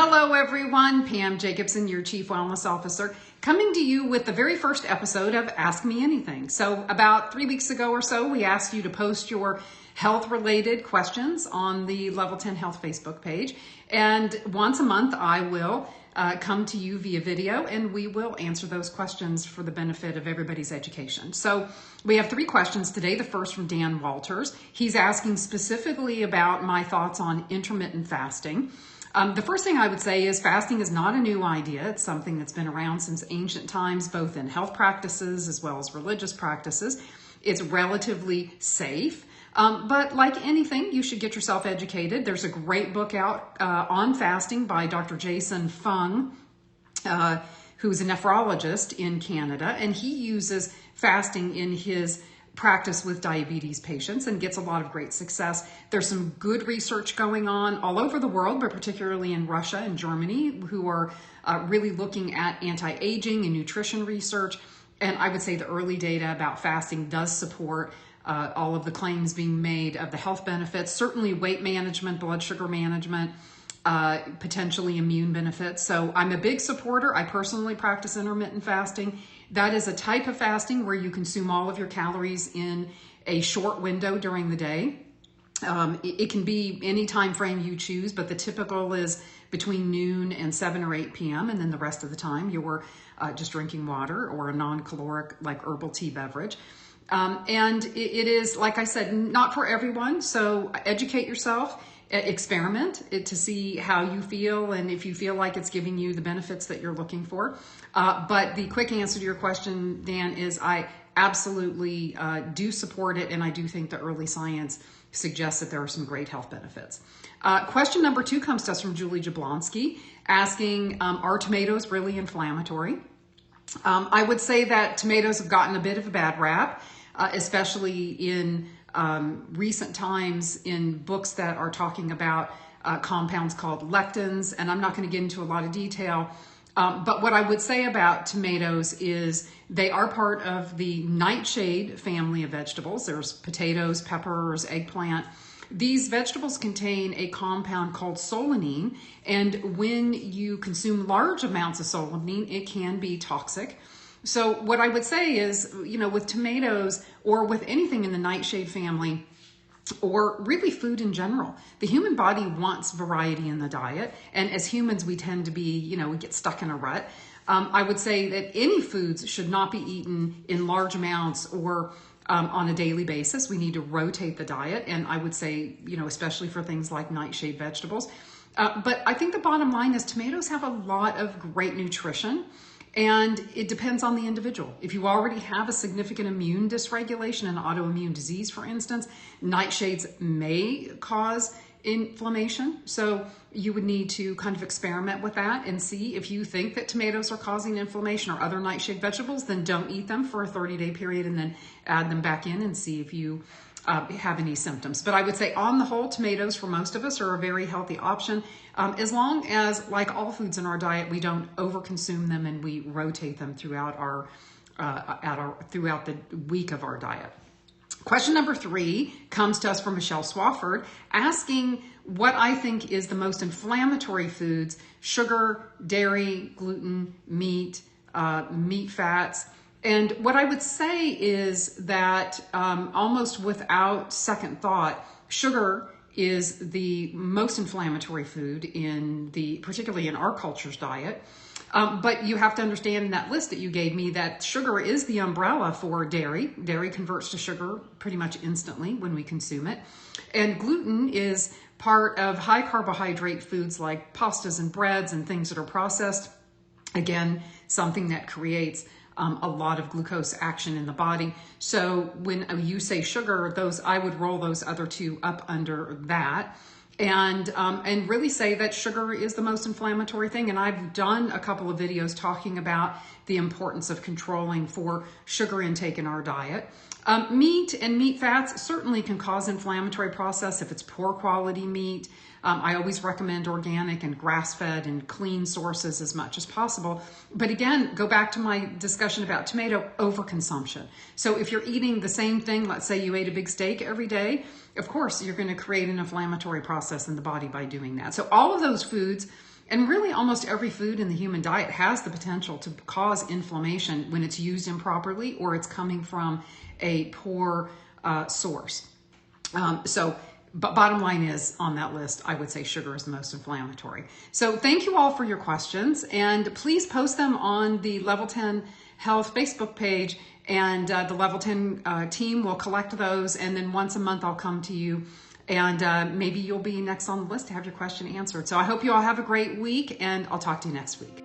Hello everyone, Pam Jacobson, your Chief Wellness Officer, coming to you with the very first episode of Ask Me Anything. So about 3 weeks ago or so, we asked you to post your health-related questions on the Level 10 Health Facebook page. And once a month, I will come to you via video and we will answer those questions for the benefit of everybody's education. So we have 3 questions today. The first from Dan Walters. He's asking specifically about my thoughts on intermittent fasting. The first thing I would say is fasting is not a new idea. It's something that's been around since ancient times, both in health practices as well as religious practices. It's relatively safe, but like anything, you should get yourself educated. There's a great book out on fasting by Dr. Jason Fung, who's a nephrologist in Canada, and he uses fasting in his practice with diabetes patients and gets a lot of great success. There's some good research going on all over the world, but particularly in Russia and Germany, who are really looking at anti-aging and nutrition research. And I would say the early data about fasting does support all of the claims being made of the health benefits, certainly weight management, blood sugar management, potentially immune benefits. So I'm a big supporter. I personally practice intermittent fasting. That is a type of fasting where you consume all of your calories in a short window during the day. It can be any time frame you choose, but the typical is between noon and 7 or 8 p.m. And then the rest of the time you're just drinking water or a non-caloric like herbal tea beverage. And it is, like I said, not for everyone. So educate yourself. Experiment it to see how you feel and if you feel like it's giving you the benefits that you're looking for. But the quick answer to your question, Dan, is I absolutely do support it, and I do think the early science suggests that there are some great health benefits. Question number 2 comes to us from Julie Jablonski, asking, are tomatoes really inflammatory? I would say that tomatoes have gotten a bit of a bad rap, especially in recent times in books that are talking about compounds called lectins, and I'm not going to get into a lot of detail. But what I would say about tomatoes is they are part of the nightshade family of vegetables. There's potatoes, peppers, eggplant. These vegetables contain a compound called solanine, and when you consume large amounts of solanine, it can be toxic. So what I would say is, with tomatoes or with anything in the nightshade family, or really food in general, the human body wants variety in the diet. And as humans, we tend to be, we get stuck in a rut. I would say that any foods should not be eaten in large amounts or on a daily basis. We need to rotate the diet. And I would say, especially for things like nightshade vegetables. But I think the bottom line is tomatoes have a lot of great nutrition. And it depends on the individual. If you already have a significant immune dysregulation, an autoimmune disease, for instance, nightshades may cause inflammation. So you would need to kind of experiment with that and see if you think that tomatoes are causing inflammation or other nightshade vegetables, then don't eat them for a 30-day period and then add them back in and see if you have any symptoms. But I would say on the whole, tomatoes for most of us are a very healthy option, as long as, like all foods in our diet, we don't overconsume them and we rotate them throughout throughout the week of our diet. Question number 3 comes to us from Michelle Swafford, asking what I think is the most inflammatory foods: sugar, dairy, gluten, meat, meat fats. And what I would say is that almost without second thought, sugar is the most inflammatory food particularly in our culture's diet. But you have to understand in that list that you gave me that sugar is the umbrella for dairy. Dairy converts to sugar pretty much instantly when we consume it. And gluten is part of high carbohydrate foods like pastas and breads and things that are processed. Again, something that creates a lot of glucose action in the body. So when you say sugar, I would roll those other 2 up under that. And really say that sugar is the most inflammatory thing. And I've done a couple of videos talking about the importance of controlling for sugar intake in our diet. Meat and meat fats certainly can cause inflammatory process if it's poor quality meat. I always recommend organic and grass-fed and clean sources as much as possible. But again, go back to my discussion about tomato overconsumption. So if you're eating the same thing, let's say you ate a big steak every day, of course, you're going to create an inflammatory process in the body by doing that. So all of those foods And really almost every food in the human diet has the potential to cause inflammation when it's used improperly or it's coming from a poor source. But bottom line is, on that list, I would say sugar is the most inflammatory. So thank you all for your questions, and please post them on the Level 10 Health Facebook page, and the Level 10 team will collect those, and then once a month I'll come to you, and maybe you'll be next on the list to have your question answered. So I hope you all have a great week, and I'll talk to you next week.